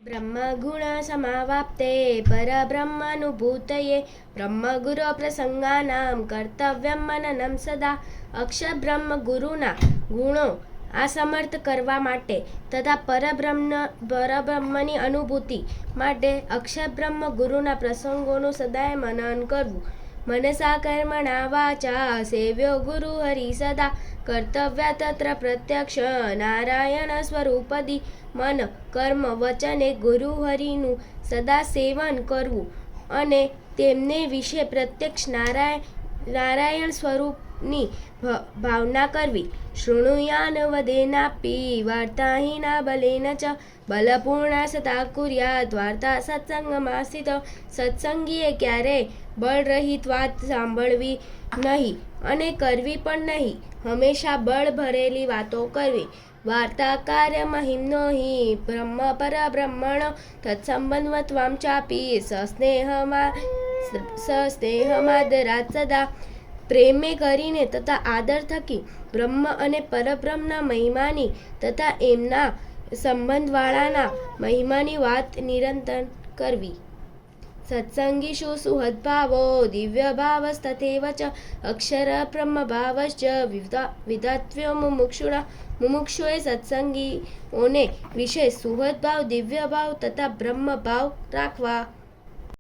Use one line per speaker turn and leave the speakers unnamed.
ब्रह्मगुणसमावाप्ते परब्रह्मानुभूतये ब्रह्मगुरुप्रसङ्गानां कर्तव्यं मननं સદા અક્ષર બ્રહ્મ ગુરુના ગુણો આસમર્થ કરવા માટે તથા પરબ્રહ્મની અનુભૂતિ માટે અક્ષર બ્રહ્મ ગુરુના પ્રસંગોનું સદાય મનન કરવું. મનસા કર્મણા વાચા સેવ્યો ગુરુ હરિ સદા કર્તવ્ય તત્ર પ્રત્યક્ષ નારાયણ સ્વરૂપદી. મન કર્મ વચને ગુરુ હરિનું સદા સેવન કરવું અને તેમને વિશે પ્રત્યક્ષ નારાયણ સ્વરૂપની ભાવના કરવી. શૃણુયાન વદેનાપી વાર્તાહીના બલેન ચ બલપૂર્ણા સતા કુર્યાત વાર્તા સત્સંગમાસ્થિત. સત્સંગીએ ક્યારેય બળરહિત વાત સાંભળવી નહીં અને કરવી પણ નહીં. હંમેશા બળ ભરેલી વાતો કરવી. વાર્તા કાર્ય મહિમ્નો હિ બ્રહ્મ પરબ્રહ્મણ તત્સંબંધત્વામ ચાપી સસ્નેહમાદરાત સદા. પ્રેમે કરીને તથા આદર થકી બ્રહ્મ અને પરબ્રહ્મના મહિમાની તથા એમના સંબંધવાળાના મહિમાની વાત નિરંતર કરવી. સત્સંગીષુ સુહદ્ભાવો દિવ્ય ભાવસ્તથૈવ ચ અક્ષર બ્રહ્મ ભાવશ્ચ વિધાત્વ્યો મુમુક્ષુણા. મુમુક્ષુએ સત્સંગીઓને વિશે સુહૃદભાવ દિવ્ય ભાવ તથા બ્રહ્મ ભાવ રાખવા.